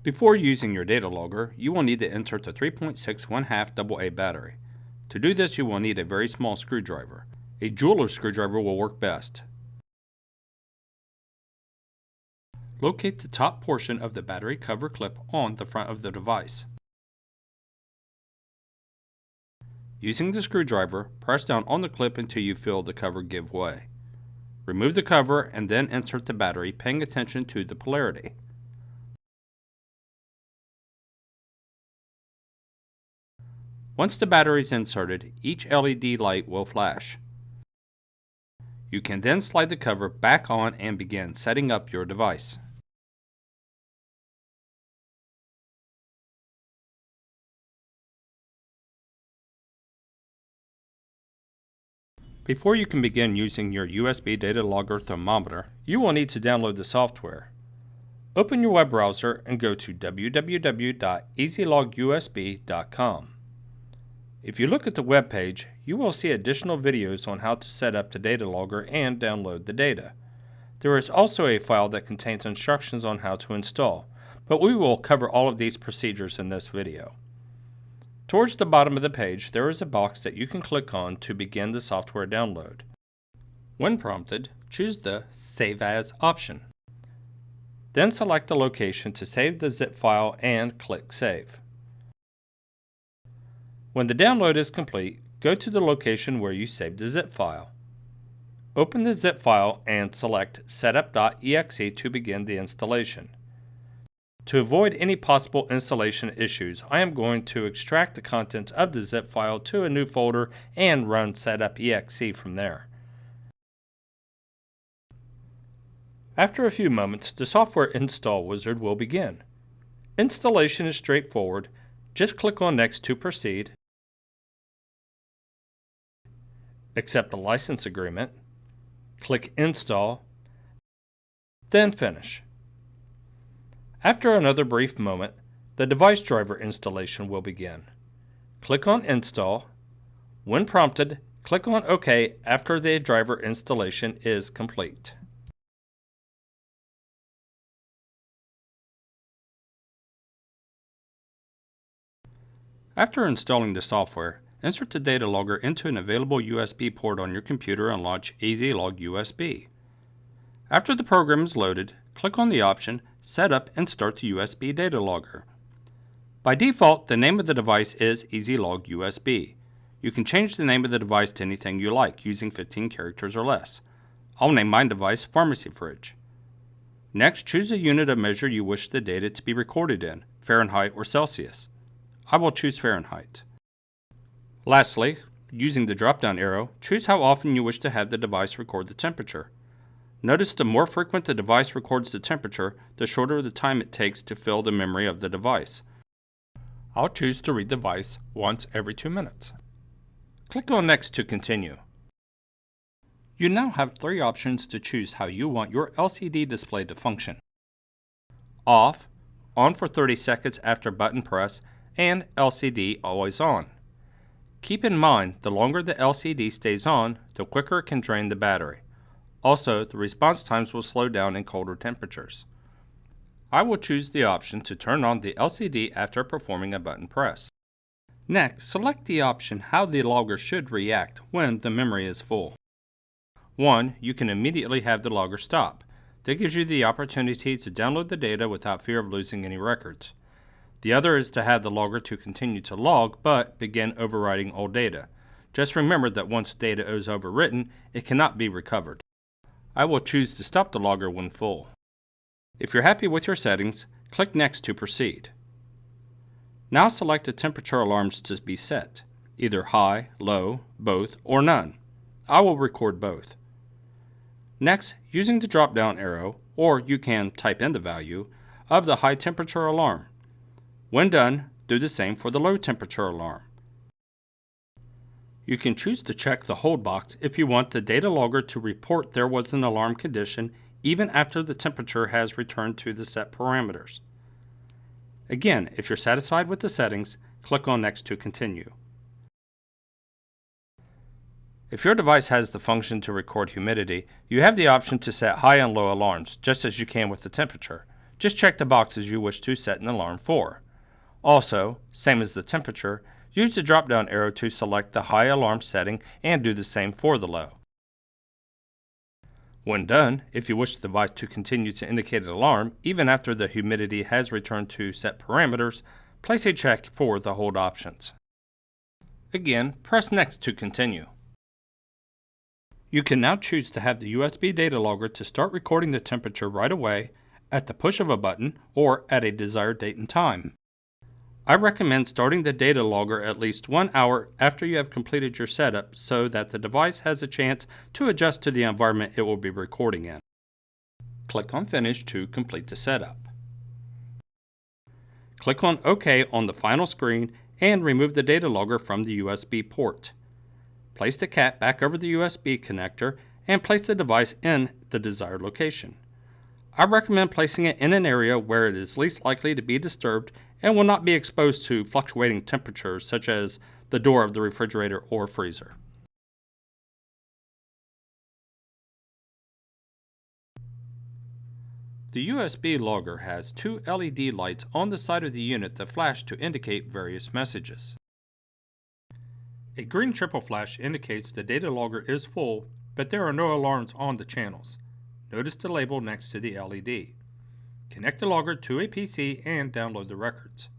Before using your data logger, you will need to insert the 3.6 1/2 AA battery. To do this, you will need a very small screwdriver. A jeweler's screwdriver will work best. Locate the top portion of the battery cover clip on the front of the device. Using the screwdriver, press down on the clip until you feel the cover give way. Remove the cover and then insert the battery, paying attention to the polarity. Once the battery is inserted, each LED light will flash. You can then slide the cover back on and begin setting up your device. Before you can begin using your USB data logger thermometer, you will need to download the software. Open your web browser and go to www.easylogusb.com. If you look at the web page, you will see additional videos on how to set up the data logger and download the data. There is also a file that contains instructions on how to install, but we will cover all of these procedures in this video. Towards the bottom of the page, there is a box that you can click on to begin the software download. When prompted, choose the Save As option. Then select the location to save the zip file and click Save. When the download is complete, go to the location where you saved the zip file. Open the zip file and select setup.exe to begin the installation. To avoid any possible installation issues, I am going to extract the contents of the zip file to a new folder and run setup.exe from there. After a few moments, the software install wizard will begin. Installation is straightforward. Just click on Next to proceed. Accept the license agreement, click Install, then Finish. After another brief moment, the device driver installation will begin. Click on Install. When prompted, click on OK after the driver installation is complete. After installing the software, insert the data logger into an available USB port on your computer and launch EasyLog USB. After the program is loaded, click on the option Set up and start the USB data logger. By default, the name of the device is EasyLog USB. You can change the name of the device to anything you like, using 15 characters or less. I'll name my device Pharmacy Fridge. Next, choose a unit of measure you wish the data to be recorded in, Fahrenheit or Celsius. I will choose Fahrenheit. Lastly, using the drop-down arrow, choose how often you wish to have the device record the temperature. Notice the more frequent the device records the temperature, the shorter the time it takes to fill the memory of the device. I'll choose to read the device once every 2 minutes. Click on Next to continue. You now have 3 options to choose how you want your LCD display to function. Off, on for 30 seconds after button press, and LCD always on. Keep in mind, the longer the LCD stays on, the quicker it can drain the battery. Also, the response times will slow down in colder temperatures. I will choose the option to turn on the LCD after performing a button press. Next, select the option how the logger should react when the memory is full. 1. You can immediately have the logger stop. That gives you the opportunity to download the data without fear of losing any records. The other is to have the logger to continue to log, but begin overwriting old data. Just remember that once data is overwritten, it cannot be recovered. I will choose to stop the logger when full. If you're happy with your settings, click Next to proceed. Now select the temperature alarms to be set, either high, low, both, or none. I will record both. Next, using the drop-down arrow, or you can type in the value, of the high temperature alarm. When done, do the same for the low temperature alarm. You can choose to check the hold box if you want the data logger to report there was an alarm condition even after the temperature has returned to the set parameters. Again, if you're satisfied with the settings, click on Next to continue. If your device has the function to record humidity, you have the option to set high and low alarms, just as you can with the temperature. Just check the boxes you wish to set an alarm for. Also, same as the temperature, use the drop-down arrow to select the high alarm setting and do the same for the low. When done, if you wish the device to continue to indicate an alarm, even after the humidity has returned to set parameters, place a check for the hold options. Again, press Next to continue. You can now choose to have the USB data logger to start recording the temperature right away, at the push of a button, or at a desired date and time. I recommend starting the data logger at least 1 hour after you have completed your setup so that the device has a chance to adjust to the environment it will be recording in. Click on Finish to complete the setup. Click on OK on the final screen and remove the data logger from the USB port. Place the cap back over the USB connector and place the device in the desired location. I recommend placing it in an area where it is least likely to be disturbed and will not be exposed to fluctuating temperatures such as the door of the refrigerator or freezer. The USB logger has two LED lights on the side of the unit that flash to indicate various messages. A green triple flash indicates the data logger is full, but there are no alarms on the channels. Notice the label next to the LED. Connect the logger to a PC and download the records.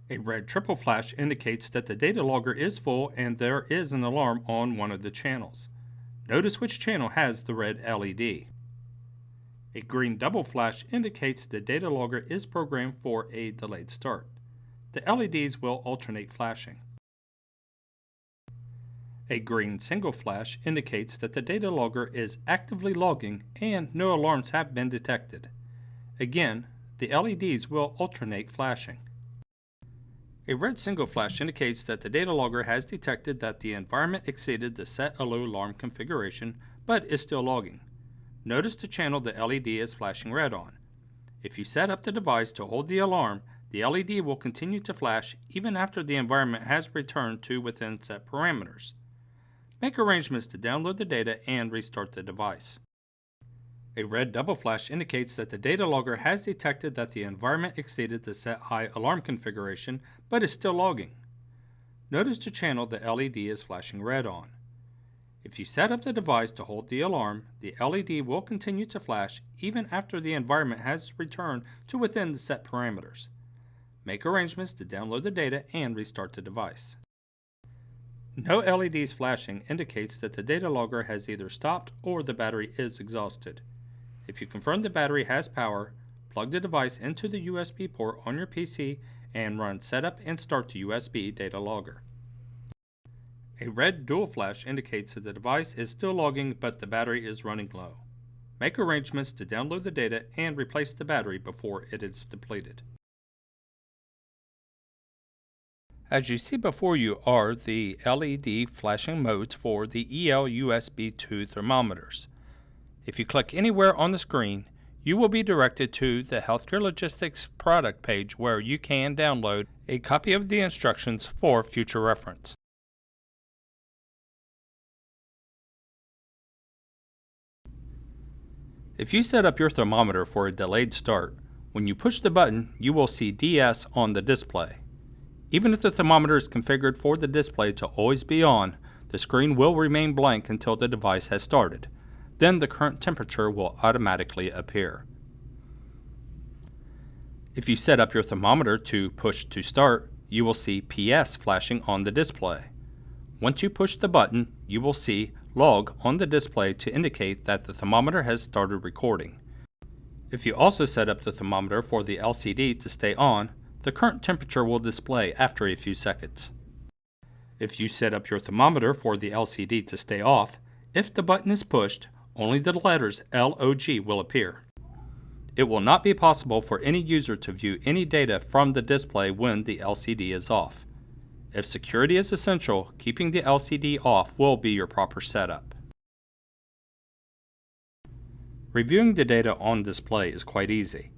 A red triple flash indicates that the data logger is full and there is an alarm on one of the channels. Notice which channel has the red LED. A green double flash indicates the data logger is programmed for a delayed start. The LEDs will alternate flashing. A green single flash indicates that the data logger is actively logging and no alarms have been detected. Again, the LEDs will alternate flashing. A red single flash indicates that the data logger has detected that the environment exceeded the set allow alarm configuration but is still logging. Notice the channel the LED is flashing red on. If you set up the device to hold the alarm, the LED will continue to flash even after the environment has returned to within set parameters. Make arrangements to download the data and restart the device. A red double flash indicates that the data logger has detected that the environment exceeded the set high alarm configuration but is still logging. Notice the channel the LED is flashing red on. If you set up the device to hold the alarm, the LED will continue to flash even after the environment has returned to within the set parameters. Make arrangements to download the data and restart the device. No LEDs flashing indicates that the data logger has either stopped or the battery is exhausted. If you confirm the battery has power, plug the device into the USB port on your PC and run Setup and Start the USB data logger. A red dual flash indicates that the device is still logging but the battery is running low. Make arrangements to download the data and replace the battery before it is depleted. As you see before you are the LED flashing modes for the EL USB 2 thermometers. If you click anywhere on the screen, you will be directed to the Healthcare Logistics product page where you can download a copy of the instructions for future reference. If you set up your thermometer for a delayed start, when you push the button, you will see DS on the display. Even if the thermometer is configured for the display to always be on, the screen will remain blank until the device has started. Then the current temperature will automatically appear. If you set up your thermometer to push to start, you will see PS flashing on the display. Once you push the button, you will see log on the display to indicate that the thermometer has started recording. If you also set up the thermometer for the LCD to stay on, the current temperature will display after a few seconds. If you set up your thermometer for the LCD to stay off, if the button is pushed, only the letters LOG will appear. It will not be possible for any user to view any data from the display when the LCD is off. If security is essential, keeping the LCD off will be your proper setup. Reviewing the data on display is quite easy.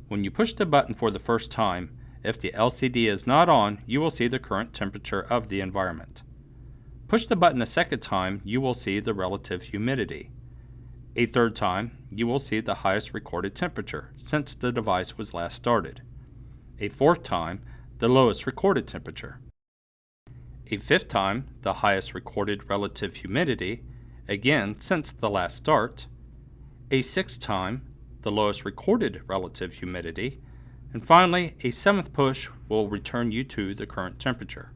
When you push the button for the first time, if the LCD is not on, you will see the current temperature of the environment. Push the button a second time, you will see the relative humidity. A third time, you will see the highest recorded temperature since the device was last started. A fourth time, the lowest recorded temperature. A fifth time, the highest recorded relative humidity, again since the last start. A sixth time, the lowest recorded relative humidity. And finally, a seventh push will return you to the current temperature.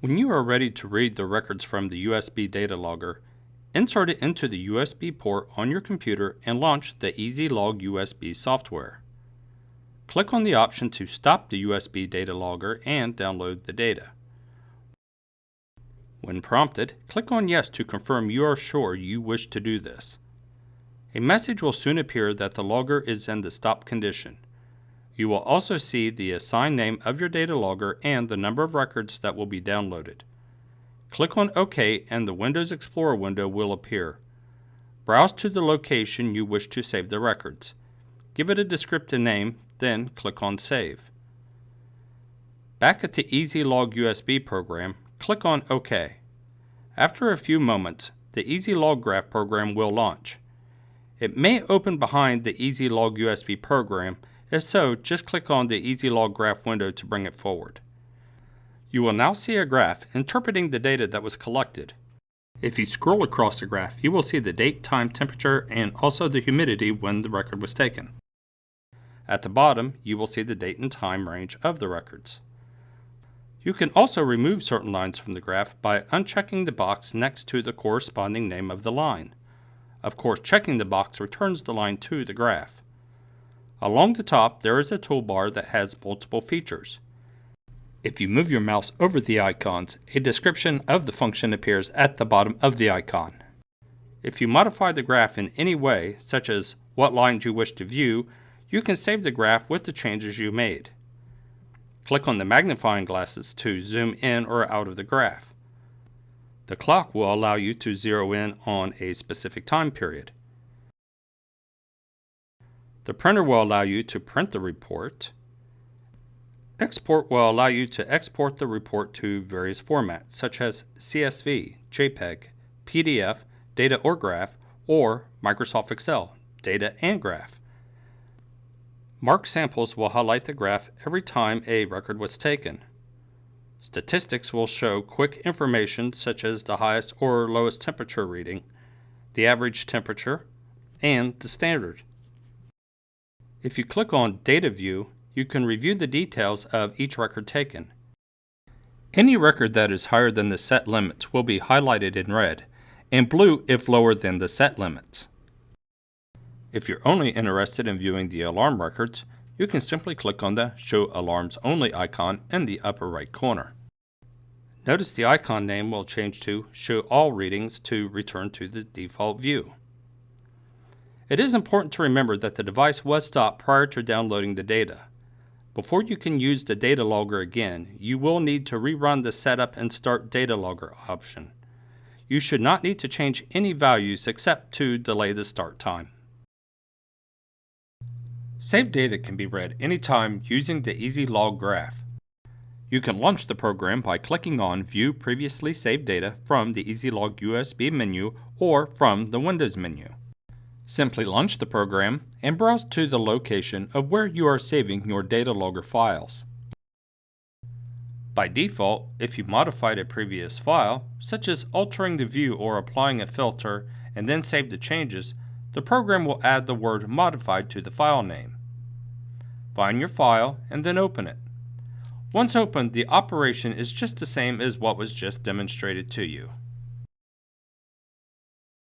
When you are ready to read the records from the USB data logger, insert it into the USB port on your computer and launch the EasyLog USB software. Click on the option to stop the USB data logger and download the data. When prompted, click on Yes to confirm you are sure you wish to do this. A message will soon appear that the logger is in the stop condition. You will also see the assigned name of your data logger and the number of records that will be downloaded. Click on OK and the Windows Explorer window will appear. Browse to the location you wish to save the records. Give it a descriptive name, then click on Save. Back at the EasyLog USB program, click on OK. After a few moments, the EasyLog Graph program will launch. It may open behind the EasyLog USB program. If so, just click on the EasyLog Graph window to bring it forward. You will now see a graph interpreting the data that was collected. If you scroll across the graph, you will see the date, time, temperature, and also the humidity when the record was taken. At the bottom, you will see the date and time range of the records. You can also remove certain lines from the graph by unchecking the box next to the corresponding name of the line. Of course, checking the box returns the line to the graph. Along the top, there is a toolbar that has multiple features. If you move your mouse over the icons, a description of the function appears at the bottom of the icon. If you modify the graph in any way, such as what lines you wish to view, you can save the graph with the changes you made. Click on the magnifying glasses to zoom in or out of the graph. The clock will allow you to zero in on a specific time period. The printer will allow you to print the report. Export will allow you to export the report to various formats such as CSV, JPEG, PDF, data or graph, or Microsoft Excel, data and graph. Mark samples will highlight the graph every time a record was taken. Statistics will show quick information such as the highest or lowest temperature reading, the average temperature, and the standard. If you click on Data View, you can review the details of each record taken. Any record that is higher than the set limits will be highlighted in red, and blue if lower than the set limits. If you're only interested in viewing the alarm records, you can simply click on the Show Alarms Only icon in the upper right corner. Notice the icon name will change to Show All Readings to return to the default view. It is important to remember that the device was stopped prior to downloading the data. Before you can use the data logger again, you will need to rerun the Setup and Start Data Logger option. You should not need to change any values except to delay the start time. Saved data can be read anytime using the EasyLog Graph. You can launch the program by clicking on View Previously Saved Data from the EasyLog USB menu or from the Windows menu. Simply launch the program and browse to the location of where you are saving your data logger files. By default, if you modified a previous file, such as altering the view or applying a filter and then save the changes, the program will add the word modified to the file name. Find your file and then open it. Once opened, the operation is just the same as what was just demonstrated to you.